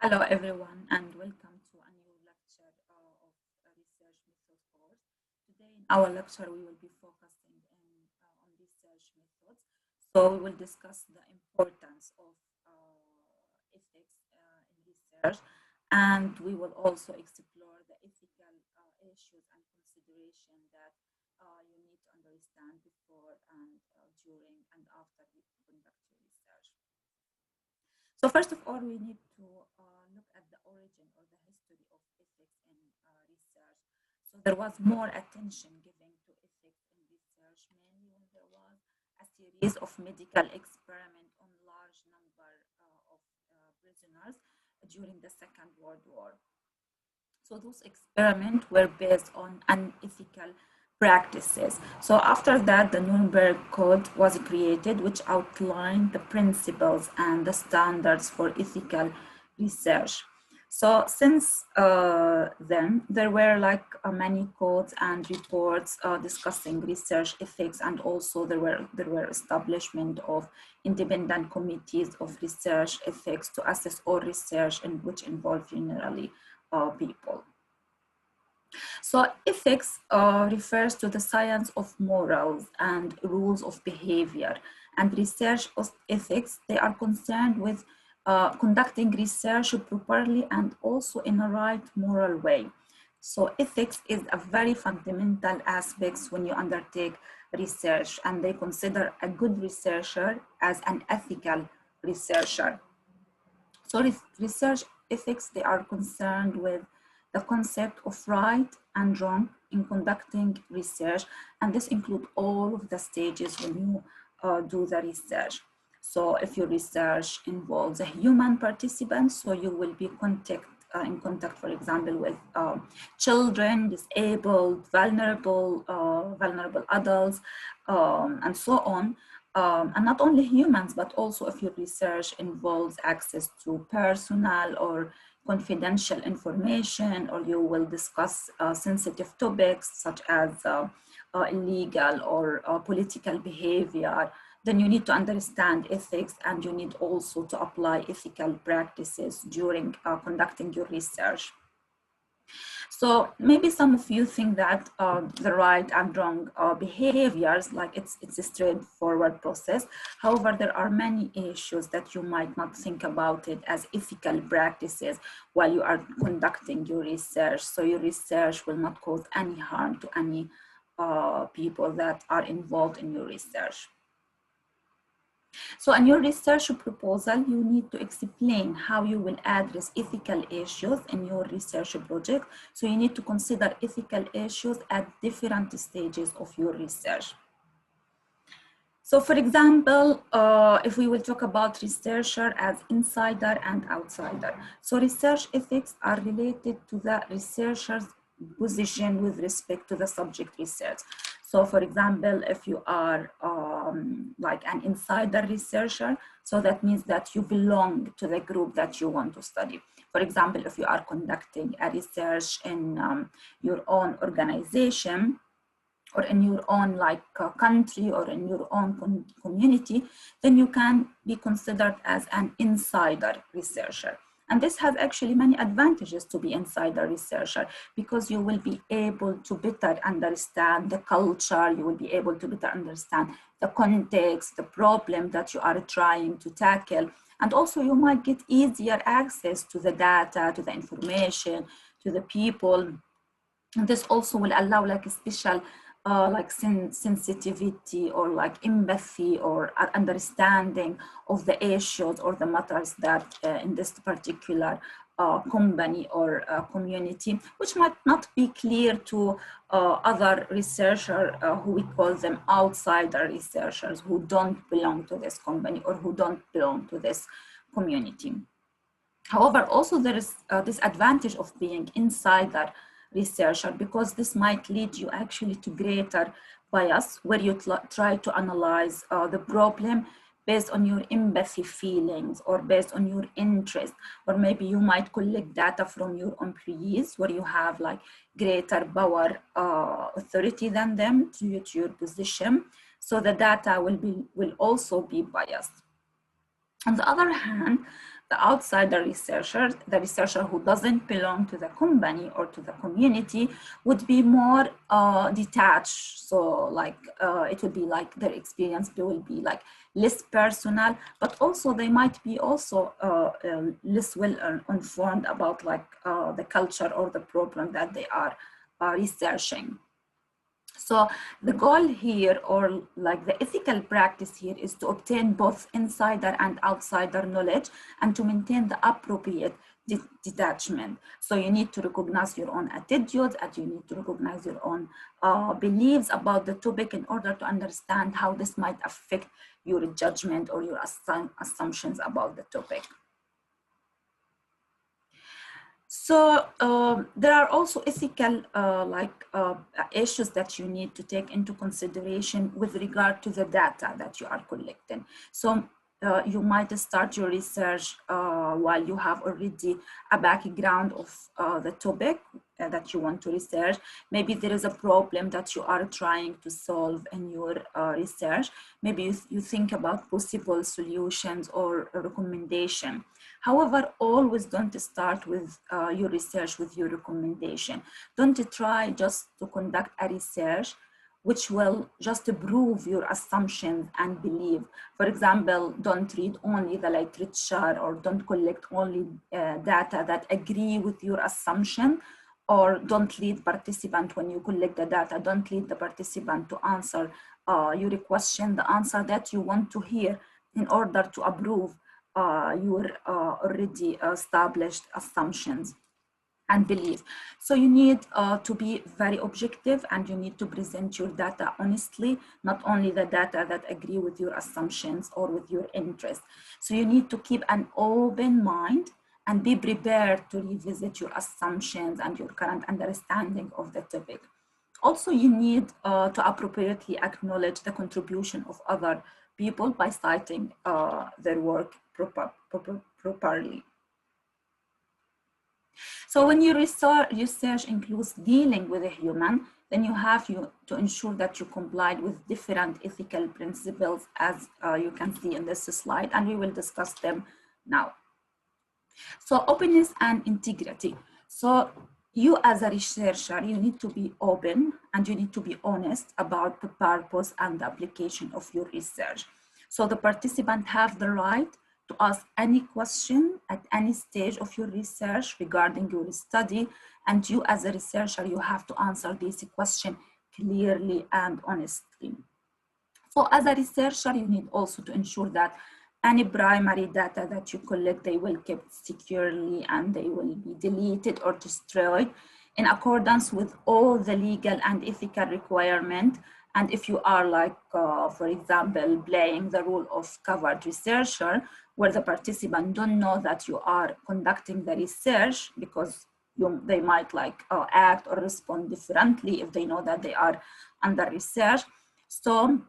Hello, everyone, and welcome to a new lecture of a research methods course. Today, in our lecture, we will be focusing on research methods. So, we will discuss the importance of ethics in research, and we will also explore the ethical issues and consideration that you need to understand before and during and after you conduct your research. So first of all, we need to look at the origin or the history of ethics in research. So there was more attention given to ethics in research, mainly when there was a series of medical experiments on large number of prisoners during the Second World War. So those experiments were based on unethical practices. So after that, the Nuremberg Code was created, which outlined the principles and the standards for ethical research. So since then, there were like many codes and reports discussing research ethics, and also there were establishment of independent committees of research ethics to assess all research and which involve generally people. So ethics refers to the science of morals and rules of behavior, and research ethics, they are concerned with conducting research properly and also in a right moral way. So ethics is a very fundamental aspect when you undertake research, and they consider a good researcher as an ethical researcher. So research ethics, they are concerned with the concept of right and wrong in conducting research, and this includes all of the stages when you do the research. So if your research involves a human participant, so you will be in contact, for example, with children, disabled, vulnerable adults, and so on. And not only humans, but also if your research involves access to personal or confidential information, or you will discuss sensitive topics such as illegal or political behavior, then you need to understand ethics, and you need also to apply ethical practices during conducting your research. So maybe some of you think that the right and wrong behaviors, like it's a straightforward process. However, there are many issues that you might not think about it as ethical practices while you are conducting your research. So your research will not cause any harm to any people that are involved in your research. So in your research proposal, you need to explain how you will address ethical issues in your research project. So you need to consider ethical issues at different stages of your research. So for example, if we will talk about researcher as insider and outsider. So research ethics are related to the researcher's position with respect to the subject research. So for example, if you are like an insider researcher, so that means that you belong to the group that you want to study. For example, if you are conducting a research in your own organization, or in your own country, or in your own community, then you can be considered as an insider researcher. And this has actually many advantages to be insider researcher, because you will be able to better understand the culture, you will be able to better understand the context, the problem that you are trying to tackle. And also you might get easier access to the data, to the information, to the people. And this also will allow like a special sensitivity or like empathy or understanding of the issues or the matters that in this particular company or community, which might not be clear to other researchers who we call them outsider researchers, who don't belong to this company or who don't belong to this community. However, also there is this advantage of being insider researcher, because this might lead you actually to greater bias, where you try to analyze the problem based on your empathy feelings or based on your interest, or maybe you might collect data from your employees where you have like greater power authority than them due to your position. So the data will also be biased. On the other hand, the outsider researcher, the researcher who doesn't belong to the company or to the community, would be more detached. So like it would be like their experience will be like less personal, but also they might be also less well informed about like the culture or the problem that they are researching. So the goal here, or like the ethical practice here, is to obtain both insider and outsider knowledge and to maintain the appropriate detachment. So you need to recognize your own attitudes and you need to recognize your own beliefs about the topic in order to understand how this might affect your judgment or your assumptions about the topic. So there are also ethical issues that you need to take into consideration with regard to the data that you are collecting. So you might start your research while you have already a background of the topic that you want to research. Maybe there is a problem that you are trying to solve in your research. Maybe you think about possible solutions or a recommendation. However, always don't start with your research with your recommendation. Don't try just to conduct a research which will just prove your assumptions and belief. For example, don't read only the literature or don't collect only data that agree with your assumption, or don't lead participant when you collect the data, don't lead the participant to answer your question, the answer that you want to hear in order to approve your already established assumptions and belief. So you need to be very objective and you need to present your data honestly, not only the data that agree with your assumptions or with your interests. So you need to keep an open mind and be prepared to revisit your assumptions and your current understanding of the topic. Also, you need to appropriately acknowledge the contribution of other people by citing their work properly. So when your research includes dealing with a human, then you have to ensure that you complied with different ethical principles, as you can see in this slide, and we will discuss them now. So openness and integrity. So you as a researcher, you need to be open and you need to be honest about the purpose and the application of your research. So the participant have the right to ask any question at any stage of your research regarding your study, and you as a researcher, you have to answer this question clearly and honestly. So as a researcher, you need also to ensure that any primary data that you collect, they will be kept securely and they will be deleted or destroyed in accordance with all the legal and ethical requirements. And if you are like, for example, playing the role of covered researcher, where the participant don't know that you are conducting the research, because they might like act or respond differently if they know that they are under research. So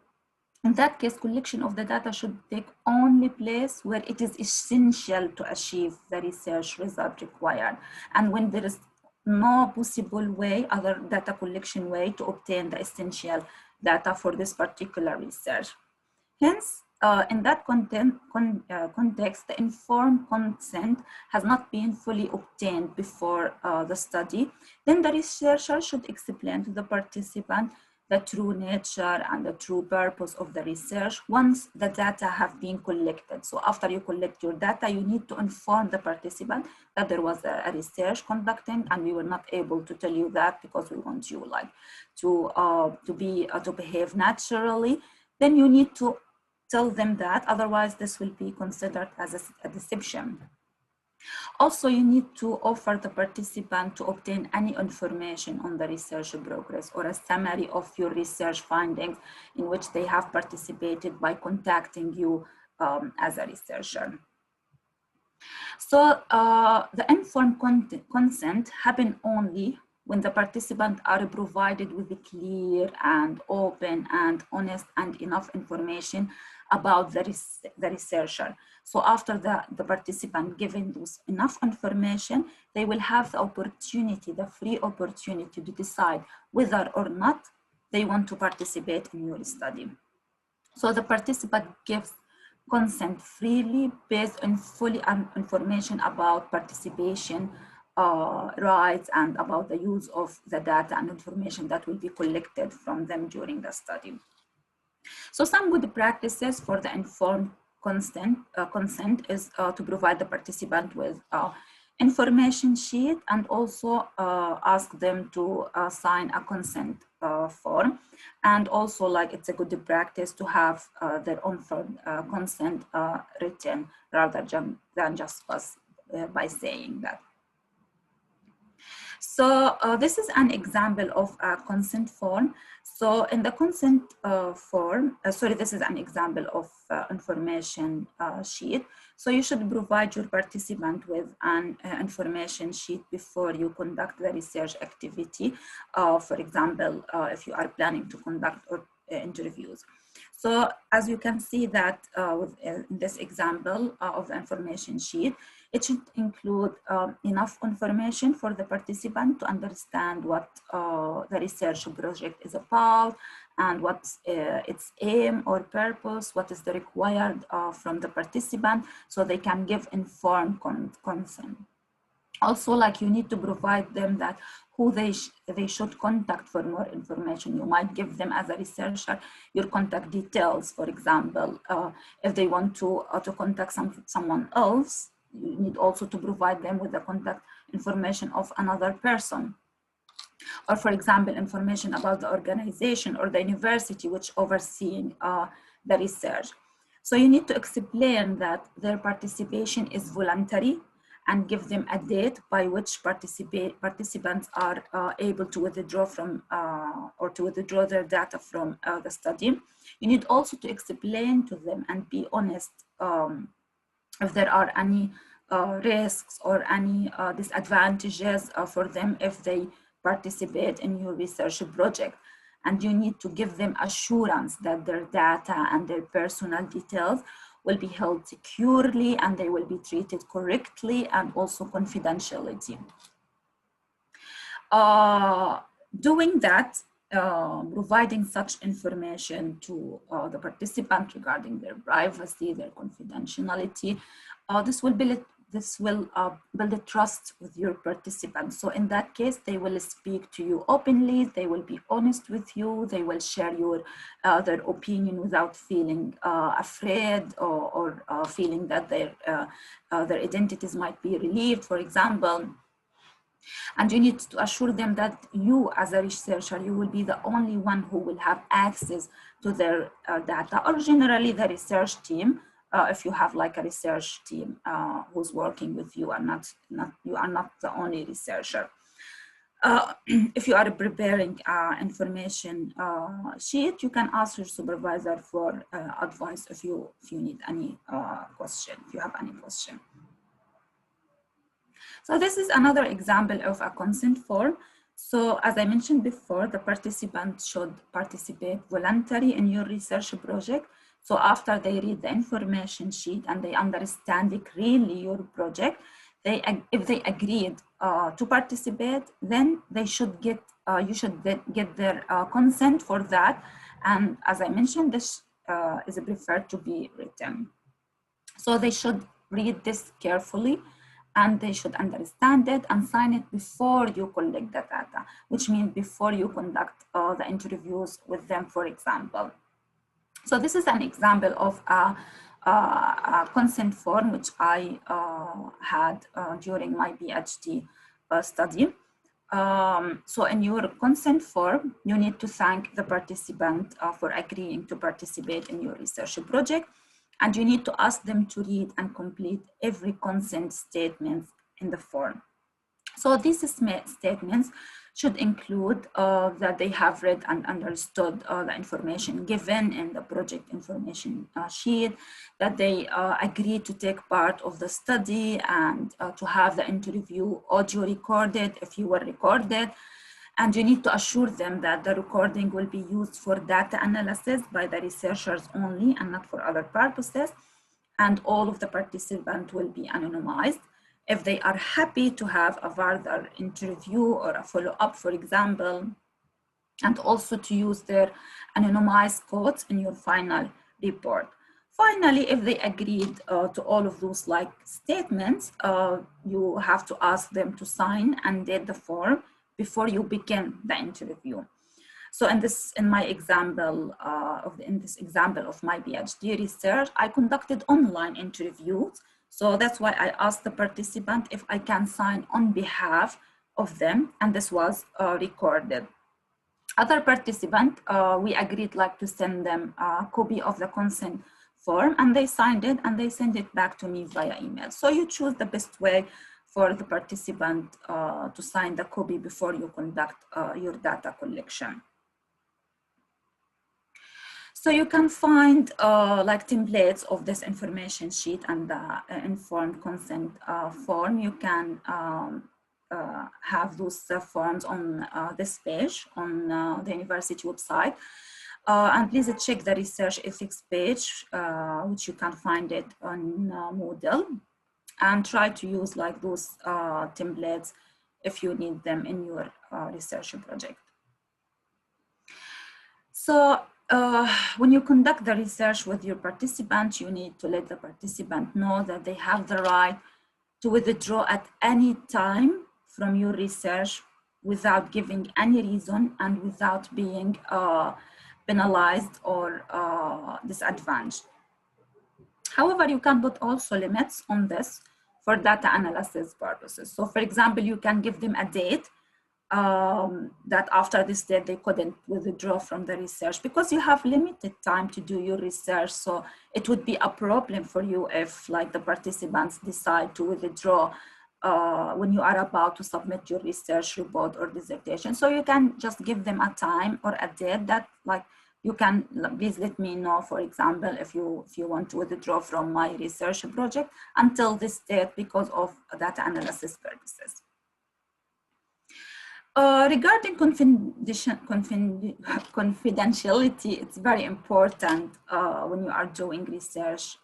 in that case, collection of the data should take only place where it is essential to achieve the research result required, and when there is no possible way, other data collection way, to obtain the essential data for this particular research. Hence, in that context, the informed consent has not been fully obtained before the study. Then the researcher should explain to the participant the true nature and the true purpose of the research once the data have been collected. So after you collect your data, you need to inform the participant that there was a research conducted, and we were not able to tell you that because we want you like to behave naturally. Then you need to tell them that, otherwise this will be considered as a deception. Also, you need to offer the participant to obtain any information on the research progress or a summary of your research findings in which they have participated by contacting you as a researcher. So the informed consent happen only when the participants are provided with a clear and open and honest and enough information about the researcher. So after the participant given those enough information, they will have the opportunity, the free opportunity to decide whether or not they want to participate in your study. So the participant gives consent freely based on fully information about participation rights and about the use of the data and information that will be collected from them during the study. So some good practices for the informed consent is to provide the participant with information sheet and also ask them to sign a consent form. And also, like, it's a good practice to have their own consent written rather than just by saying that. So this is an example of a consent form. So in the consent form, this is an example of information sheet. So you should provide your participant with an information sheet before you conduct the research activity. For example, if you are planning to conduct interviews. So as you can see that in this example of the information sheet, it should include enough information for the participant to understand what the research project is about and what's its aim or purpose, what is the required from the participant, so they can give informed consent. Also, like, you need to provide them that who they should contact for more information. You might give them as a researcher your contact details. For example, if they want to contact someone else, you need also to provide them with the contact information of another person. Or for example, information about the organization or the university which overseeing the research. So you need to explain that their participation is voluntary and give them a date by which participants are able to withdraw from or to withdraw their data from the study. You need also to explain to them and be honest if there are any risks or any disadvantages for them if they participate in your research project. And you need to give them assurance that their data and their personal details will be held securely and they will be treated correctly, and also confidentiality. Doing that, providing such information to the participant regarding their privacy, their confidentiality, this will build a trust with your participants. So in that case, they will speak to you openly, they will be honest with you, they will share their opinion without feeling afraid or feeling that their identities might be relieved, for example. And you need to assure them that you, as a researcher, you will be the only one who will have access to their data, or generally the research team. If you have like a research team who's working with you, and you are not the only researcher. If you are preparing information sheet, you can ask your supervisor for advice if you need any question, if you have any question. So this is another example of a consent form. So as I mentioned before, the participant should participate voluntarily in your research project. So after they read the information sheet and they understand clearly your project, if they agreed to participate, then they should you should get their consent for that. And as I mentioned, this is preferred to be written. So they should read this carefully, and they should understand it and sign it before you collect the data, which means before you conduct the interviews with them, for example. So this is an example of a consent form which I had during my PhD study. So in your consent form, you need to thank the participant for agreeing to participate in your research project. And you need to ask them to read and complete every consent statement in the form. So these statements should include that they have read and understood the information given in the project information sheet, that they agree to take part of the study and to have the interview audio recorded if you were recorded. And you need to assure them that the recording will be used for data analysis by the researchers only and not for other purposes. And all of the participants will be anonymized. If they are happy to have a further interview or a follow-up, for example, and also to use their anonymized codes in your final report. Finally, if they agreed to all of those like statements, you have to ask them to sign and date the form before you begin the interview. So in this example of my PhD research, I conducted online interviews. So that's why I asked the participant if I can sign on behalf of them, and this was recorded. Other participant, we agreed like to send them a copy of the consent form, and they signed it and they sent it back to me via email. So you choose the best way for the participant to sign the copy before you conduct your data collection. So you can find like templates of this information sheet and the informed consent form. You can have those forms on this page on the university website. And please check the research ethics page, which you can find it on Moodle, and try to use like those templates if you need them in your research project. So when you conduct the research with your participant, you need to let the participant know that they have the right to withdraw at any time from your research without giving any reason and without being penalized or disadvantaged. However, you can put also limits on this for data analysis purposes. So for example, you can give them a date that after this date they couldn't withdraw from the research because you have limited time to do your research. So it would be a problem for you if like the participants decide to withdraw when you are about to submit your research report or dissertation. So you can just give them a time or a date that like you can, please let me know, for example, if you want to withdraw from my research project until this date because of data analysis purposes. Regarding confidentiality, it's very important when you are doing research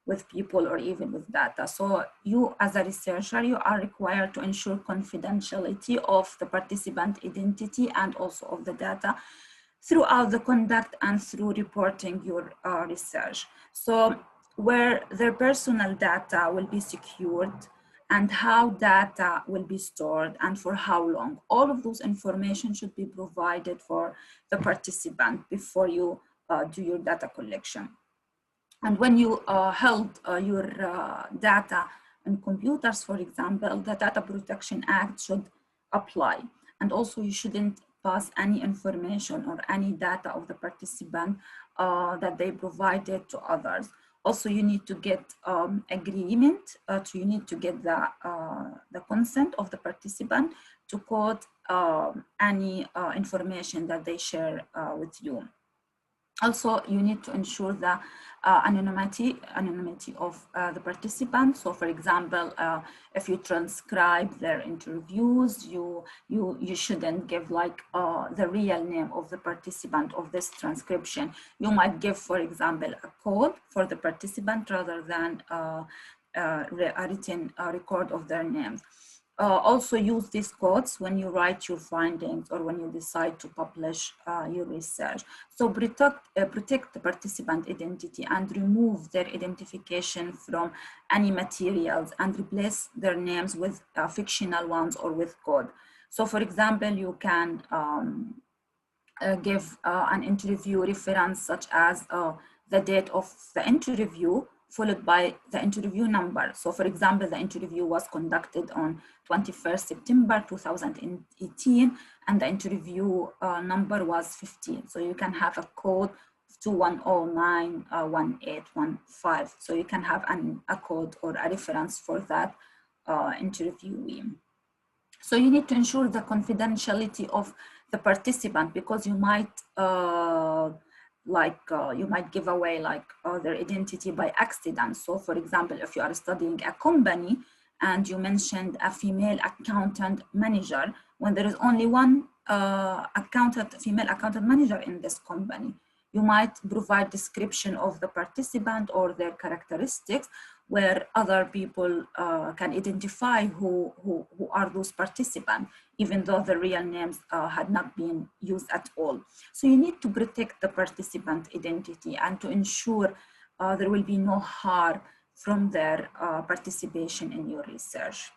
with people or even with data. So you as a researcher, you are required to ensure confidentiality of the participant identity and also of the data throughout the conduct and through reporting your research. So where their personal data will be secured, and how data will be stored and for how long. All of those information should be provided for the participant before you do your data collection. And when you held your data in computers, for example, the Data Protection Act should apply. And also you shouldn't pass any information or any data of the participant that they provided to others. Also, you need to get agreement, you need to get the consent of the participant to quote any information that they share with you. Also, you need to ensure the anonymity of the participants. So, for example, if you transcribe their interviews, you shouldn't give like the real name of the participant of this transcription. You might give, for example, a code for the participant rather than a written record of their names. Also use these codes when you write your findings or when you decide to publish your research. So protect the participant identity and remove their identification from any materials and replace their names with fictional ones or with code. So for example, you can give an interview reference such as the date of the interview followed by the interview number. So for example, the interview was conducted on 21st September 2018, and the interview number was 15. So you can have a code 21091815. So you can have a code or a reference for that interviewee. So you need to ensure the confidentiality of the participant because you might you might give away their identity by accident. So for example, if you are studying a company and you mentioned a female accountant manager, when there is only one female accountant manager in this company, you might provide description of the participant or their characteristics where other people can identify who are those participants, even though the real names had not been used at all. So you need to protect the participant identity and to ensure there will be no harm from their participation in your research.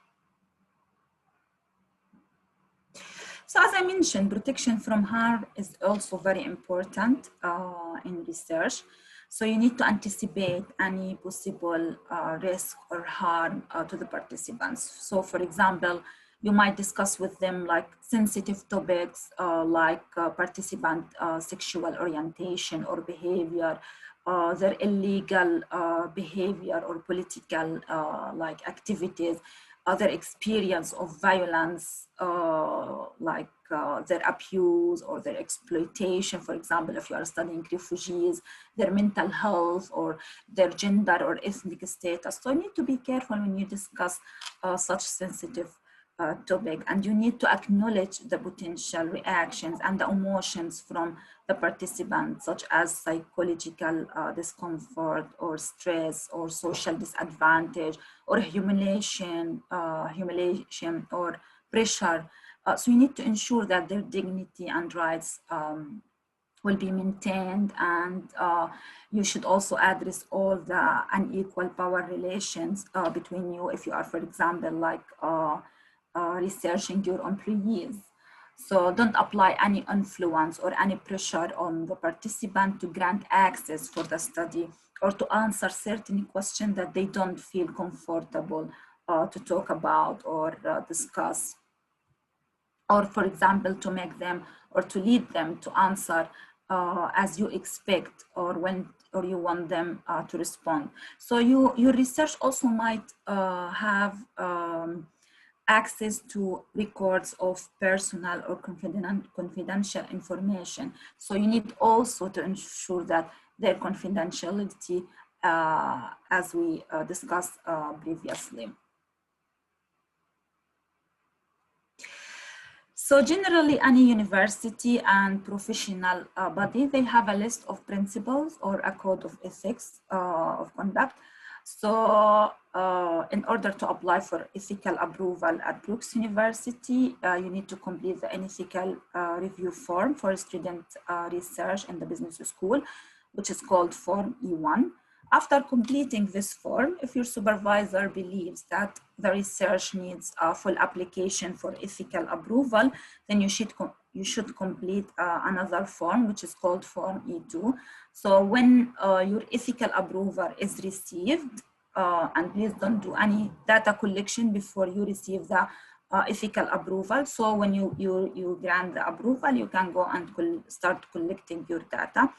So as I mentioned, protection from harm is also very important in research. So you need to anticipate any possible risk or harm to the participants. So for example, you might discuss with them like sensitive topics like participant sexual orientation or behavior, their illegal behavior or political like activities, other experience of violence, like their abuse or their exploitation. For example, if you are studying refugees, their mental health or their gender or ethnic status. So you need to be careful when you discuss such sensitive topic, and you need to acknowledge the potential reactions and the emotions from the participants, such as psychological discomfort or stress or social disadvantage or humiliation or pressure. So you need to ensure that their dignity and rights will be maintained, and you should also address all the unequal power relations between you if you are, for example, like researching your employees. So don't apply any influence or any pressure on the participant to grant access for the study or to answer certain questions that they don't feel comfortable to talk about or discuss. Or for example, to make them or to lead them to answer as you expect or when or you want them to respond. So your research also might have access to records of personal or confidential information. So you need also to ensure that their confidentiality, as we discussed previously. So generally, any university and professional body, they have a list of principles or a code of ethics of conduct. So in order to apply for ethical approval at Brooks University, you need to complete the ethical review form for student research in the business school, which is called Form E1. After completing this form, if your supervisor believes that the research needs a full application for ethical approval, then you should complete another form, which is called Form E2. So when your ethical approval is received, and please don't do any data collection before you receive the ethical approval. So when you grant the approval, you can go and start collecting your data.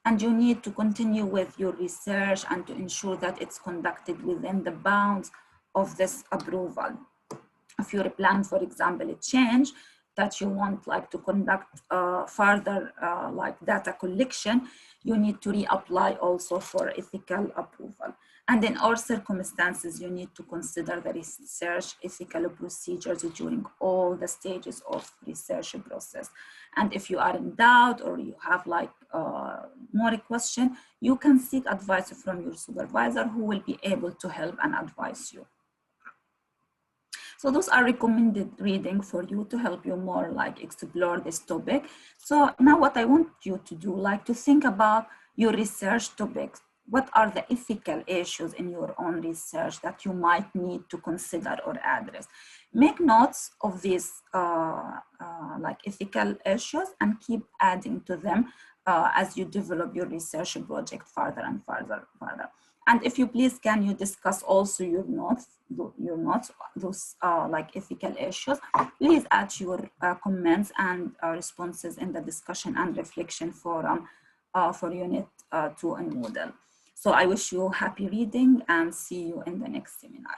And you need to continue with your research and to ensure that it's conducted within the bounds of this approval. If you plan, for example, a change that you want like to conduct further like data collection, you need to reapply also for ethical approval. And in all circumstances, you need to consider the research ethical procedures during all the stages of research process. And if you are in doubt or you have like more question, you can seek advice from your supervisor who will be able to help and advise you. So those are recommended reading for you to help you more like explore this topic. So now what I want you to do, like to think about your research topics. What are the ethical issues in your own research that you might need to consider or address? Make notes of these like ethical issues and keep adding to them as you develop your research project further and further. And if you please, can you discuss also your notes, those like ethical issues? Please add your comments and responses in the discussion and reflection forum for Unit 2 in Moodle. So I wish you happy reading and see you in the next seminar.